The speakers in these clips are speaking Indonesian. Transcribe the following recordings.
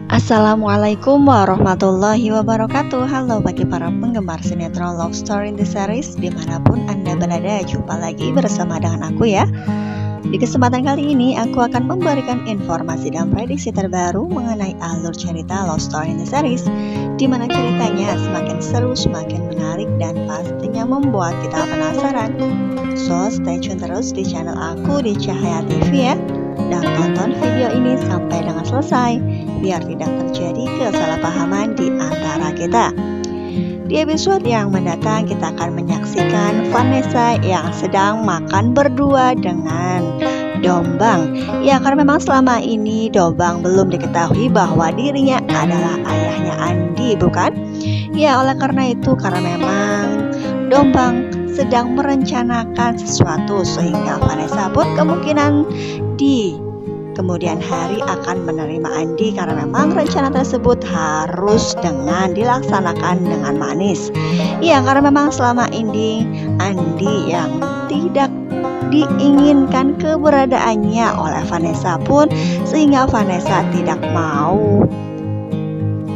Assalamualaikum warahmatullahi wabarakatuh. Halo bagi para penggemar sinetron Love Story in the Series dimanapun Anda berada, jumpa lagi bersama dengan aku ya. Di kesempatan kali ini aku akan memberikan informasi dan prediksi terbaru mengenai alur cerita Love Story in the Series, di mana ceritanya semakin seru, semakin menarik, dan pastinya membuat kita penasaran. So stay tune terus di channel aku di Cahaya TV ya, dan tonton video ini sampai dengan selesai biar tidak terjadi kesalahpahaman di antara kita. Di episode yang mendatang kita akan menyaksikan Vanessa yang sedang makan berdua dengan Dombang. Ya, karena memang selama ini Dombang belum diketahui bahwa dirinya adalah ayahnya Andi, bukan? Ya, oleh karena itu, karena memang Dombang sedang merencanakan sesuatu sehingga Vanessa pun kemungkinan di kemudian hari akan menerima Andi, karena memang rencana tersebut harus dilaksanakan dengan manis. Ya, karena memang selama ini Andi yang tidak diinginkan keberadaannya oleh Vanessa pun, sehingga Vanessa tidak mau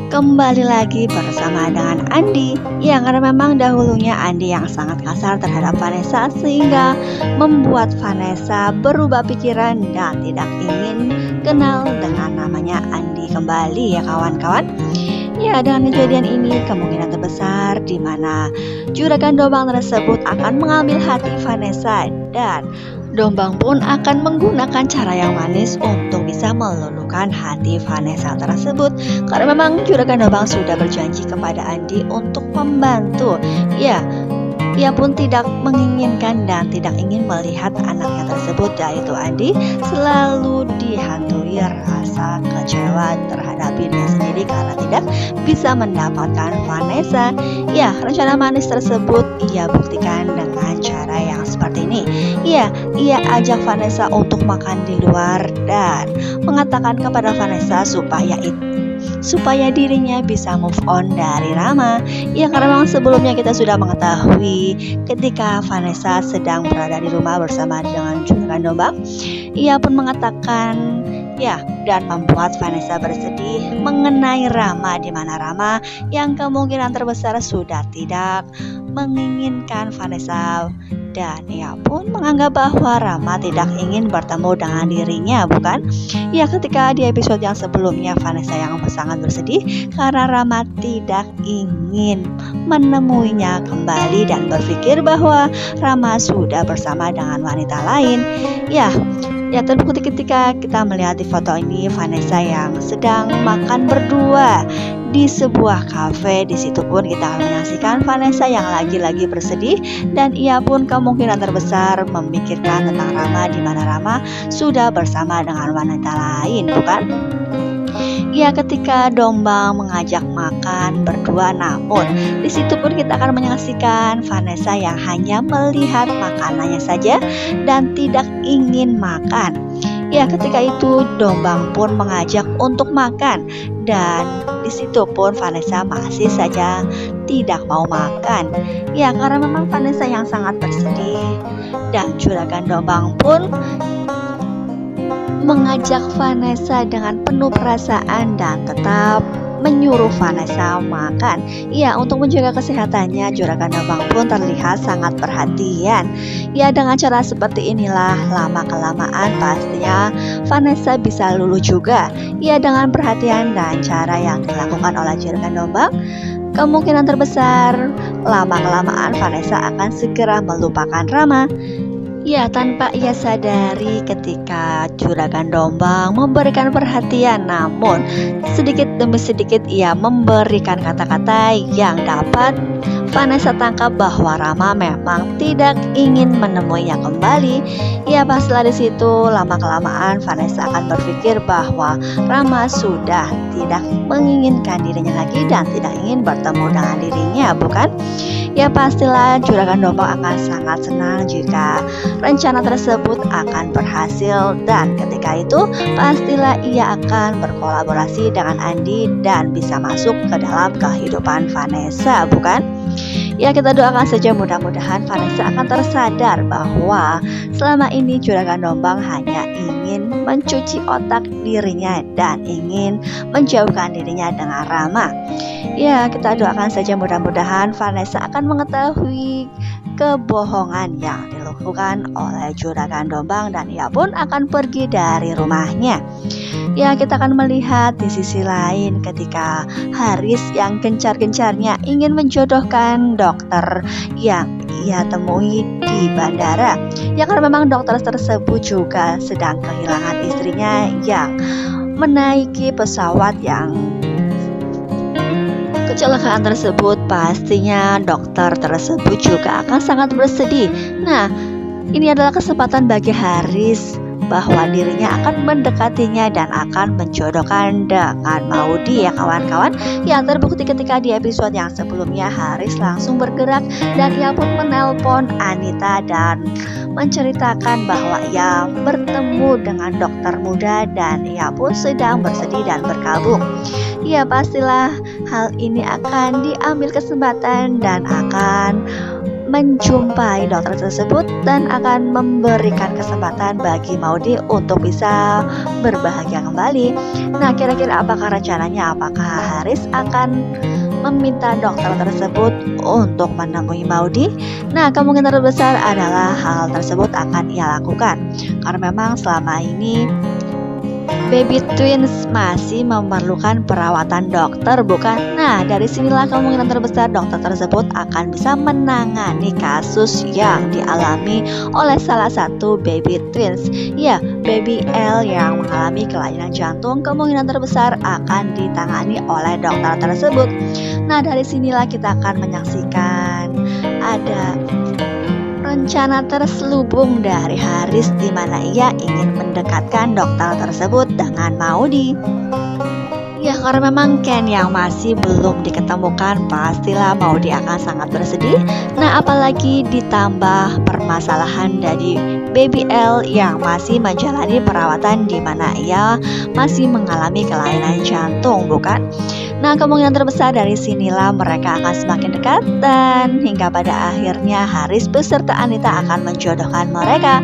kembali lagi bersama dengan Andi. Ya, karena memang dahulunya Andi yang sangat kasar terhadap Vanessa sehingga membuat Vanessa berubah pikiran dan tidak ingin kenal dengan namanya Andi kembali ya kawan-kawan. Ya, dengan kejadian ini kemungkinan terbesar di mana juragan Dombang tersebut akan mengambil hati Vanessa, dan Dombang pun akan menggunakan cara yang manis untuk bisa meluluhkan hati Vanessa tersebut, karena memang juragan Dombang sudah berjanji kepada Andi untuk membantu. Ya, ia pun tidak menginginkan dan tidak ingin melihat anaknya tersebut, yaitu Andi, selalu dihantui rasa kecewa terhadap dirinya sendiri karena tidak bisa mendapatkan Vanessa. Ya, rencana manis tersebut ia buktikan dengan cara yang seperti ini. Ya, ia ajak Vanessa untuk makan di luar dan mengatakan kepada Vanessa supaya dirinya bisa move on dari Rama. Ya, karena memang sebelumnya kita sudah mengetahui ketika Vanessa sedang berada di rumah bersama dengan juragan Dombang, ia pun mengatakan dan membuat Vanessa bersedih mengenai Rama, di mana Rama yang kemungkinan terbesar sudah tidak menginginkan Vanessa, dan ia pun menganggap bahwa Rama tidak ingin bertemu dengan dirinya, bukan? Ya, ketika di episode yang sebelumnya Vanessa yang sangat bersedih karena Rama tidak ingin menemuinya kembali dan berpikir bahwa Rama sudah bersama dengan wanita lain. Ya, terbukti ketika kita melihat di foto ini Vanessa yang sedang makan berdua di sebuah kafe. Di situ pun kita akan menyaksikan Vanessa yang lagi-lagi bersedih, dan ia pun kemungkinan terbesar memikirkan tentang Rama, di mana Rama sudah bersama dengan wanita lain, bukan? Ya, ketika Dombang mengajak makan berdua, namun di situ pun kita akan menyaksikan Vanessa yang hanya melihat makanannya saja dan tidak ingin makan. Ya, ketika itu Dombang pun mengajak untuk makan, dan di situ pun Vanessa masih saja tidak mau makan. Ya, karena memang Vanessa yang sangat bersedih, dan juragan Dombang pun mengajak Vanessa dengan penuh perasaan dan tetap menyuruh Vanessa makan. Ya, untuk menjaga kesehatannya juragan Dombang pun terlihat sangat perhatian. Ya, dengan cara seperti inilah lama-kelamaan pastinya Vanessa bisa luluh juga. Ya, dengan perhatian dan cara yang dilakukan oleh juragan Dombang, kemungkinan terbesar lama-kelamaan Vanessa akan segera melupakan Rama. Ya, tanpa ia sadari ketika juragan Dombang memberikan perhatian, namun sedikit demi sedikit ia memberikan kata-kata yang dapat Vanessa tangkap bahwa Rama memang tidak ingin menemuinya kembali. Ya, paslah di situ lama-kelamaan Vanessa akan berpikir bahwa Rama sudah tidak menginginkan dirinya lagi dan tidak ingin bertemu dengan dirinya, bukan? Ya pastilah Juragan Dombang akan sangat senang jika rencana tersebut akan berhasil, dan ketika itu pastilah ia akan berkolaborasi dengan Andi dan bisa masuk ke dalam kehidupan Vanessa, bukan? Ya kita doakan saja mudah-mudahan Vanessa akan tersadar bahwa selama ini Juragan Dombang hanya ingin mencuci otak dirinya dan ingin menjauhkan dirinya dengan Rama. Ya kita doakan saja mudah-mudahan Vanessa akan mengetahui kebohongan yang dilakukan oleh Juragan Dombang dan ia pun akan pergi dari rumahnya. Ya kita akan melihat di sisi lain ketika Haris yang gencar-gencarnya ingin menjodohkan dokter yang ia temui di bandara. Ya karena memang dokter tersebut juga sedang kehilangan istrinya yang menaiki pesawat yang kecelakaan tersebut, pastinya dokter tersebut juga akan sangat bersedih. Nah, ini adalah kesempatan bagi Haris bahwa dirinya akan mendekatinya dan akan menjodohkan dengan Maudy ya kawan-kawan. Yang terbukti ketika di episode yang sebelumnya Haris langsung bergerak dan ia pun menelpon Anita dan menceritakan bahwa ia bertemu dengan dokter muda dan ia pun sedang bersedih dan berkabung. Ya pastilah hal ini akan diambil kesempatan dan akan menjumpai dokter tersebut dan akan memberikan kesempatan bagi Maudy untuk bisa berbahagia kembali. Nah kira-kira apakah rencananya, apakah Haris akan meminta dokter tersebut untuk menemui Maudy? Nah kemungkinan terbesar adalah hal tersebut akan ia lakukan karena memang selama ini baby twins masih memerlukan perawatan dokter, bukan? Nah, dari sinilah kemungkinan terbesar dokter tersebut akan bisa menangani kasus yang dialami oleh salah satu baby twins. Ya, baby L yang mengalami kelainan jantung kemungkinan terbesar akan ditangani oleh dokter tersebut. Nah, dari sinilah kita akan menyaksikan ada rencana terselubung dari Haris di mana ia ingin mendekatkan dokter tersebut dengan Maudy. Ya karena memang Ken yang masih belum diketemukan, pastilah Maudy akan sangat bersedih. Nah apalagi ditambah permasalahan dari baby L yang masih menjalani perawatan di mana ia masih mengalami kelainan jantung, bukan? Nah kemungkinan terbesar dari sinilah mereka akan semakin dekat dan hingga pada akhirnya Haris beserta Anita akan menjodohkan mereka.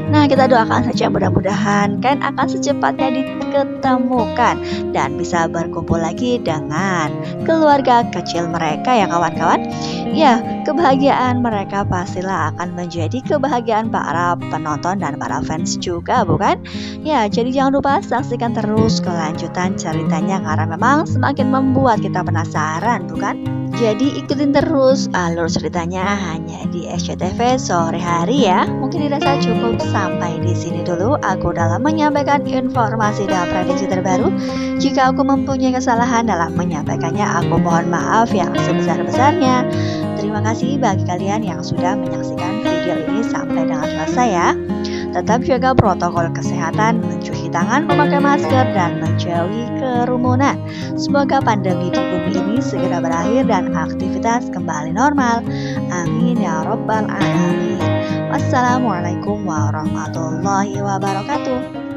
Nah kita doakan saja mudah-mudahan Ken akan secepatnya diketemukan dan bisa berkumpul lagi dengan keluarga kecil mereka ya kawan-kawan. Ya kebahagiaan mereka pastilah akan menjadi kebahagiaan para penonton dan para fans juga, bukan? Ya jadi jangan lupa saksikan terus kelanjutan ceritanya karena memang semakin membuat kita penasaran, bukan? Jadi ikutin terus alur ceritanya hanya di SCTV sore hari ya. Mungkin dirasa cukup sampai di sini dulu aku dalam menyampaikan informasi dan prediksi terbaru. Jika aku mempunyai kesalahan dalam menyampaikannya, aku mohon maaf yang sebesar-besarnya. Terima kasih bagi kalian yang sudah menyaksikan video ini sampai dengan selesai ya. Tetap jaga protokol kesehatan, mencuci tangan, memakai masker, dan menjauhi kerumunan. Semoga pandemi di bumi ini segera berakhir dan aktivitas kembali normal. Amin ya robbal alamin. Wassalamualaikum warahmatullahi wabarakatuh.